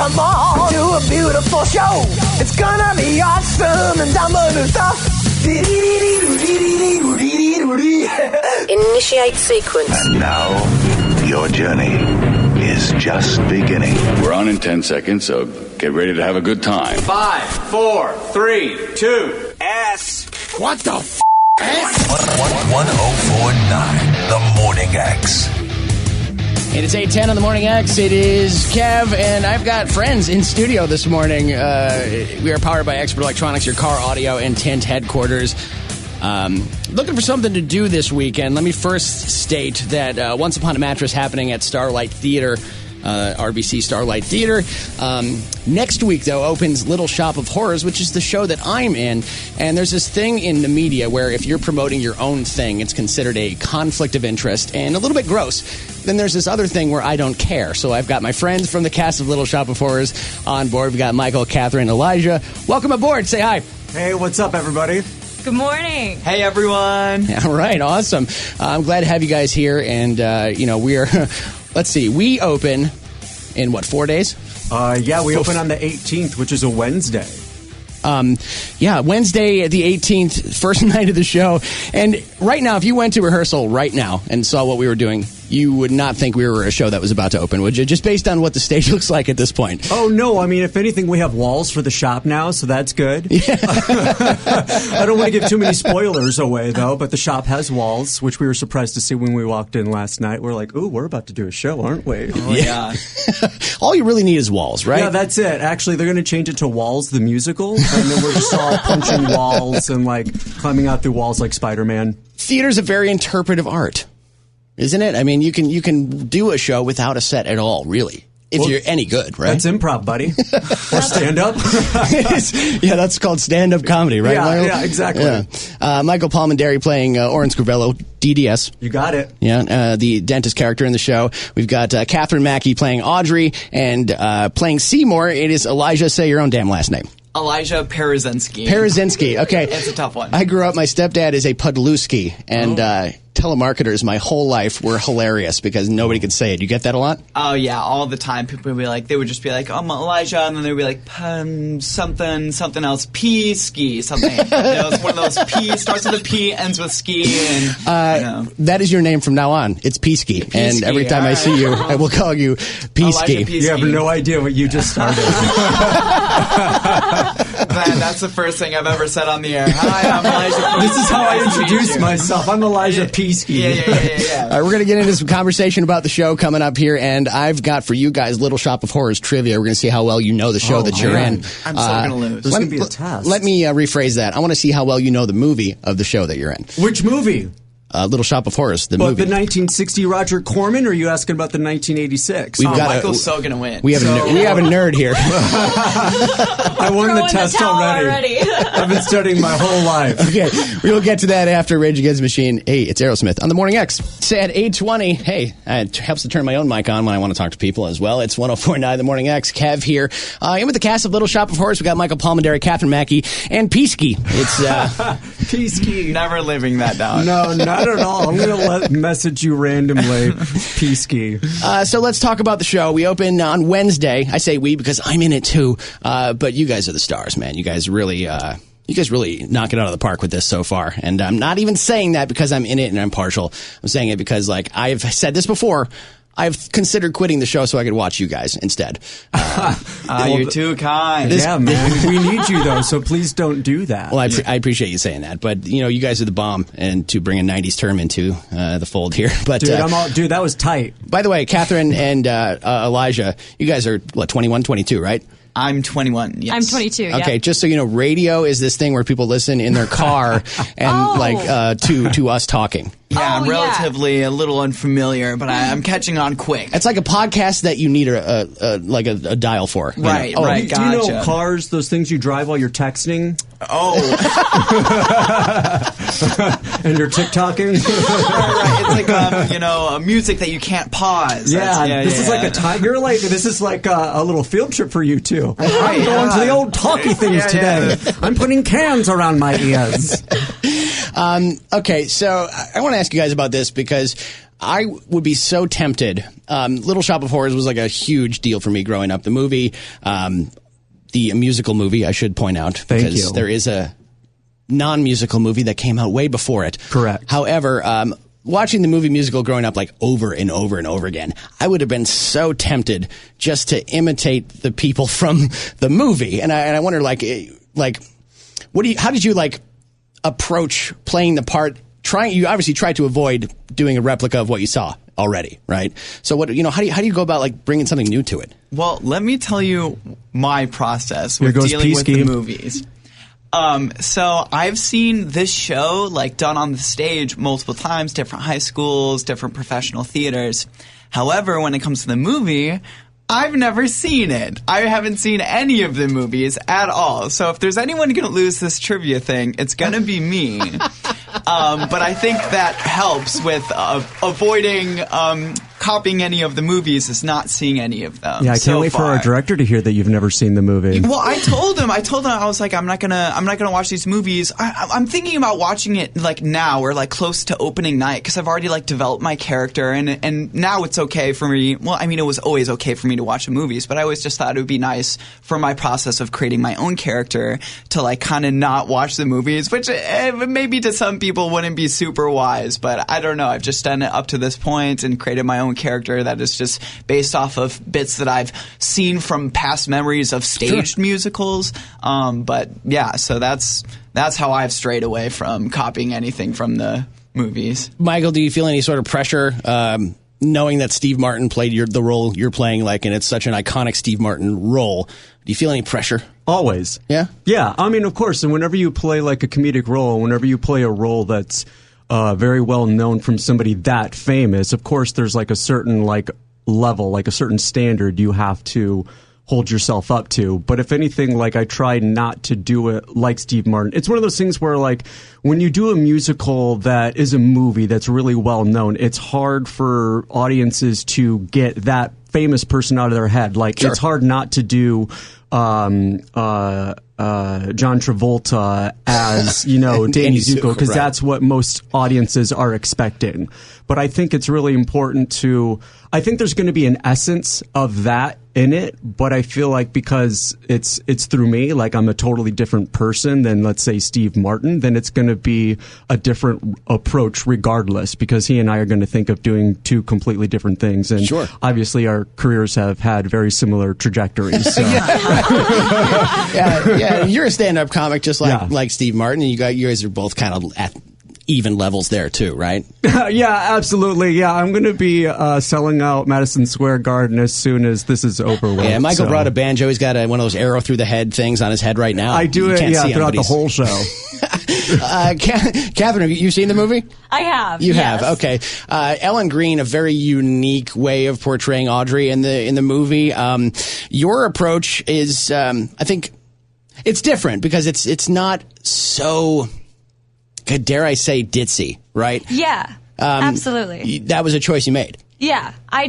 come on to a beautiful show. It's gonna be awesome and dumb new stuff. Initiate sequence. And now, your journey is just beginning. We're on in 10 seconds, so get ready to have a good time. 5, 4, 3, 2, S. What the f***? S? 1049, The Morning X. It is 8:10 on The Morning X. It is Kev, and I've got friends in studio this morning. We are powered by Expert Electronics, your car audio and tint headquarters. Looking for something to do this weekend. Let me first state that Once Upon a Mattress happening at Starlight Theater, RVC Starlight Theater. Next week, though, opens Little Shop of Horrors, which is the show that I'm in. And there's this thing in the media where if you're promoting your own thing, it's considered a conflict of interest and a little bit gross. Then there's this other thing where I don't care. So I've got my friends from the cast of Little Shop of Horrors on board. We've got Michael, Catherine, Elijah. Welcome aboard. Say hi. Hey, what's up, everybody? Good morning. Hey, everyone. All right, awesome. I'm glad to have you guys here. And, we are, let's see, we open in, 4 days? We open on the 18th, which is a Wednesday. Wednesday the 18th, first night of the show. And right now, if you went to rehearsal right now and saw what we were doing, you would not think we were a show that was about to open, would you? Just based on what the stage looks like at this point. Oh, no. I mean, if anything, we have walls for the shop now, so that's good. Yeah. I don't want to give too many spoilers away, though, but the shop has walls, which we were surprised to see when we walked in last night. We're like, ooh, we're about to do a show, aren't we? Oh, yeah. All you really need is walls, right? Yeah, that's it. Actually, they're going to change it to Walls the Musical, and then we're just all punching walls and, climbing out through walls like Spider-Man. Theater's a very interpretive art, isn't it? I mean, you can do a show without a set at all, really, if you're any good, right? That's improv, buddy. Or stand-up. Yeah, that's called stand-up comedy, right? Yeah, exactly. Yeah. Michael Palmenderi playing Orange Scrivello, DDS. You got it. Yeah, the dentist character in the show. We've got Catherine Maki playing Audrey, and playing Seymour, it is Elijah. Say your own damn last name. Elijah Paruzynski. Paruzynski, okay. It's a tough one. I grew up, my stepdad is a Podluski, and telemarketers my whole life were hilarious because nobody could say it. You get that a lot? Oh, yeah, all the time. People would be like, they would just be like, I'm Elijah, and then they would be like, something else, P-ski, something. It's one of those P, starts with a P, ends with ski, and, That is your name from now on. It's P-ski, and every time I see you, I will call you P-ski. You have no idea what you just started. Man, that's the first thing I've ever said on the air. Hi, I'm Elijah P-ski. This is how I introduce myself. I'm Elijah P-ski. Yeah. All right, we're going to get into some conversation about the show coming up here, and I've got for you guys Little Shop of Horrors trivia. We're going to see how well you know the show that you're in. I'm so going to lose. There's going to be a test. Let me rephrase that. I want to see how well you know the movie of the show that you're in. Which movie? Little Shop of Horrors, the movie. movie. The 1960 Roger Corman, or are you asking about the 1986? Michael's so going to win. We have a nerd here. I won the test already. I've been studying my whole life. Okay, we'll get to that after Rage Against the Machine. Hey, it's Aerosmith on The Morning X. Say at 8:20. Hey, it helps to turn my own mic on when I want to talk to people as well. It's 104.9 The Morning X. Kev here. In with the cast of Little Shop of Horrors, we got Michael Palmenderi, Catherine Maki, and P-ski. It's P-ski. Never living that down. No, not at all. I'm going to message you randomly, P-ski. So let's talk about the show. We open on Wednesday. I say we because I'm in it too. But you guys are the stars, man. You guys really knock it out of the park with this so far. And I'm not even saying that because I'm in it and I'm partial. I'm saying it because, I've said this before. I've considered quitting the show so I could watch you guys instead. You're too kind. Yeah, man. We need you, though, so please don't do that. Well, I appreciate you saying that. But, you guys are the bomb, and to bring a 90s term into the fold here. But Dude, that was tight. By the way, Catherine and Elijah, you guys are, 21, 22, right? I'm 21, yes. I'm 22, yeah. Okay, just so you know, radio is this thing where people listen in their car and to us talking. Yeah, I'm relatively a little unfamiliar, but I'm catching on quick. It's like a podcast that you need a dial for. Right, right, gotcha. Do you know cars, those things you drive while you're texting? Oh. And you're TikToking? Right. It's like, music that you can't pause. Yeah, this is like a time. This is like a little field trip for you, too. I'm going to the old talky things today. I'm putting cans around my ears. Okay, so I want to ask you guys about this because I would be so tempted. Little Shop of Horrors was like a huge deal for me growing up. The movie, the musical movie, I should point out. Thank you. There is a non-musical movie that came out way before it. Correct. However, watching the movie musical growing up like over and over and over again, I would have been so tempted just to imitate the people from the movie. And I wonder, how did you like approach playing the part? You obviously tried to avoid doing a replica of what you saw already, right? So how do you go about like bringing something new to it? Well, let me tell you my process with dealing with the movies. So I've seen this show like done on the stage multiple times, different high schools, different professional theaters. However, when it comes to the movie, I've never seen it. I haven't seen any of the movies at all. So if there's anyone going to lose this trivia thing, it's going to be me. But I think that helps with avoiding copying any of the movies is not seeing any of them. Yeah, I can't wait for our director to hear that you've never seen the movie. Well, I told him I was like, I'm not gonna watch these movies. I'm thinking about watching it like now or like close to opening night because I've already like developed my character and now it's okay for me. Well, I mean, it was always okay for me to watch the movies, but I always just thought it would be nice for my process of creating my own character to like kind of not watch the movies, which maybe to some people wouldn't be super wise, but I don't know. I've just done it up to this point and created my own character that is just based off of bits that I've seen from past memories of staged musicals. But yeah, so that's how I've strayed away from copying anything from the movies. Michael, do you feel any sort of pressure knowing that Steve Martin played the role you're playing, like, and it's such an iconic Steve Martin role? Do you feel any pressure? Always. Yeah? Yeah. I mean, of course, and whenever you play like a comedic role, whenever you play a role that's very well known from somebody that famous, of course, there's like a certain like level, like a certain standard you have to hold yourself up to. But if anything, like I try not to do it like Steve Martin. It's one of those things where like when you do a musical that is a movie that's really well known, it's hard for audiences to get that famous person out of their head. Like It's hard not to do John Travolta as, Danny Zuko, because that's what most audiences are expecting. But I think it's really important I think there's going to be an essence of that in it, but I feel like because it's through me, like I'm a totally different person than, let's say, Steve Martin, then it's going to be a different approach regardless, because he and I are going to think of doing two completely different things. And obviously our careers have had very similar trajectories. So. Yeah, you're a stand-up comic just like Steve Martin, and you guys are both kind of at even levels there too, right? Yeah, absolutely. Yeah, I'm going to be selling out Madison Square Garden as soon as this is over with. Yeah, Michael brought a banjo. He's got one of those arrow through the head things on his head right now. I do it, throughout the whole show. Catherine, have you seen the movie? I have. You have, okay. Ellen Greene, a very unique way of portraying Audrey in the movie. Your approach is, I think, it's different because it's not so, dare I say, ditzy, right? Yeah, absolutely. That was a choice you made. Yeah, I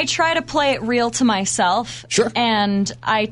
try to play it real to myself. Sure. And I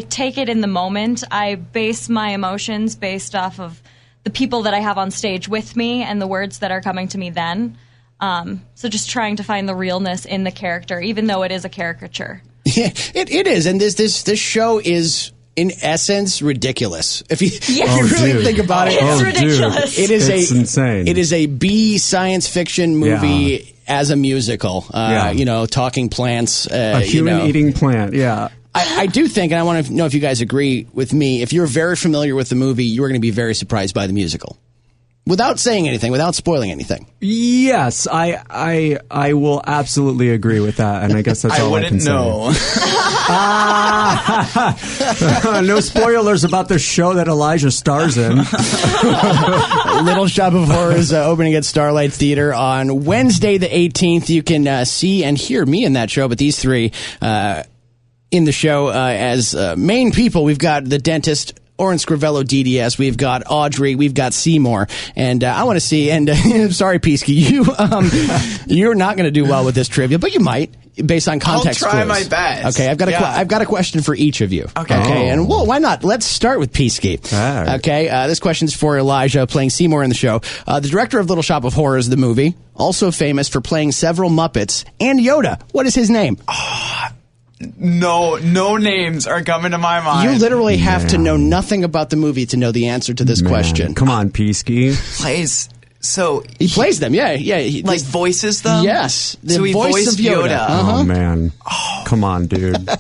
take it in the moment. I base my emotions based off of the people that I have on stage with me and the words that are coming to me then. So just trying to find the realness in the character, even though it is a caricature. Yeah, it is. And this show is, in essence, ridiculous. If you really think about it, it's ridiculous. It's insane. It is a B science fiction movie as a musical. Talking plants. A human eating plant. Yeah. I do think, and I want to know if you guys agree with me, if you're very familiar with the movie, you're going to be very surprised by the musical. Without saying anything, without spoiling anything. Yes, I will absolutely agree with that, and I guess that's all I can say. No spoilers about the show that Elijah stars in. Little Shop of Horrors opening at Starlight Theater on Wednesday the 18th. You can see and hear me in that show, but these three in the show as main people. We've got the dentist, Oren Scrivello, DDS. We've got Audrey. We've got Seymour. And I want to see, and sorry, Peasky, you're not going to do well with this trivia, but you might. based on context I'll try clues. my best. Okay, I've got a question for each of you. Okay. And well, why not? Let's start with Peasky. Right. Okay, this question's for Elijah, playing Seymour in the show. The director of Little Shop of Horrors, the movie, also famous for playing several Muppets and Yoda. What is his name? No names are coming to my mind. You literally have to know nothing about the movie to know the answer to this question. Come on, Peasky. Plays. So He plays them, yeah. like voices them. Yes, the So he voice voiced of Yoda. Yoda. Oh, man. Come on, dude. Do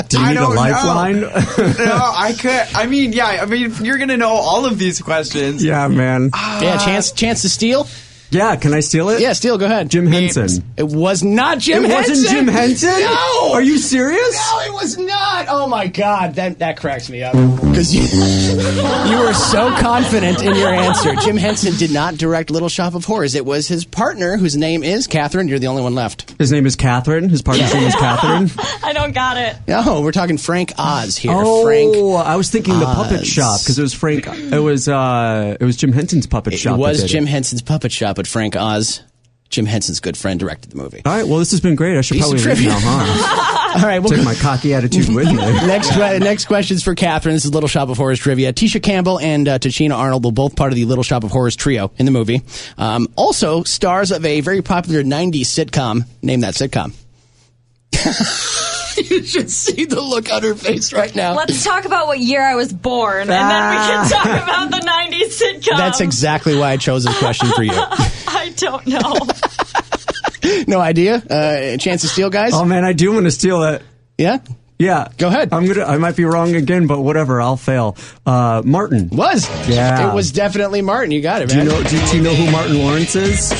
Do you need a lifeline? No, I could. I mean, you're gonna know all of these questions. Yeah, man. Yeah, chance to steal. Yeah, can I steal it? Yeah, steal. Go ahead. Jim Henson. It was not Jim It Henson. wasn't Jim Henson? No. Are you serious? No, it was not. Oh my God, that cracks me up because you were so confident in your answer. Jim Henson did not direct Little Shop of Horrors. It was his partner, whose name is Catherine. You're the only one left. His name is Catherine. His partner's name is Catherine. I don't got it. No, we're talking Frank Oz here. Oh, Frank. I was thinking the puppet Oz. shop because it was Frank. It was Jim Henson's puppet shop. It was that did Jim Henson's puppet shop, but Frank Oz, Jim Henson's good friend, directed the movie. All right, well, this has been great. I should Piece of probably leave trivia. now, huh? All right, Take my cocky attitude with me. Next question's for Catherine. This is Little Shop of Horrors trivia. Tisha Campbell and Tachina Arnold were both part of the Little Shop of Horrors trio in the movie. Also, stars of a very popular 90s sitcom. Name that sitcom. You should see the look on her face right now. Let's talk about what year I was born, and then we can talk about the 90s sitcom. That's exactly why I chose this question for you. I don't know. No idea? Chance to steal, guys? Oh, man, I do want to steal it. Yeah? Yeah. Go ahead. I might be wrong again, but whatever. I'll fail. Martin. Was. Yeah. It was definitely Martin. You got it, man. Do you know who Martin Lawrence is?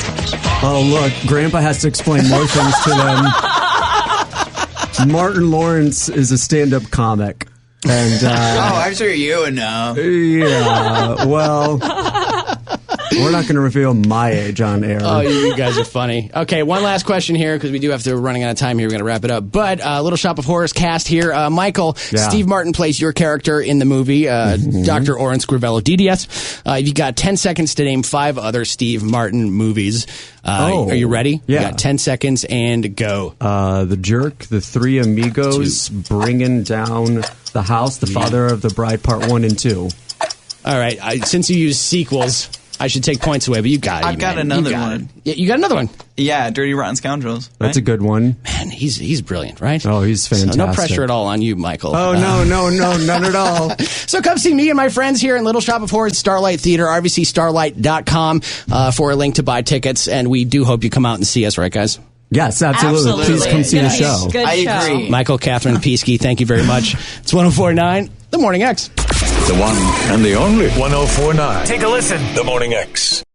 Oh, look. Grandpa has to explain more things to them. Martin Lawrence is a stand-up comic. And I'm sure you would know. Yeah, well, we're not going to reveal my age on air. Oh, you guys are funny. Okay, one last question here because we do have to running out of time here. We're going to wrap it up. But Little Shop of Horrors cast here. Michael, Yeah. Steve Martin plays your character in the movie, Dr. Oren Scrivello DDS. You've got 10 seconds to name 5 other Steve Martin movies. Are you ready? Yeah. You got 10 seconds and go. The Jerk, The Three Amigos, Bringing Down the House, The Father of the Bride, Part 1 and 2. All right, since you use sequels, I should take points away, but you got it. I've got another one. Yeah, you got another one. Yeah, Dirty Rotten Scoundrels. That's a good one. Man, he's brilliant, right? Oh, he's fantastic. So no pressure at all on you, Michael. Oh, no, none at all. So come see me and my friends here in Little Shop of Horrors Starlight Theater, RVCStarlight.com for a link to buy tickets, and we do hope you come out and see us, right, guys? Yes, absolutely. Please come see the show. Good I show. agree. Michael, Catherine, Peasky, thank you very much. It's 104.9, The Morning X. The one and the only. 1049. Take a listen. The Morning X.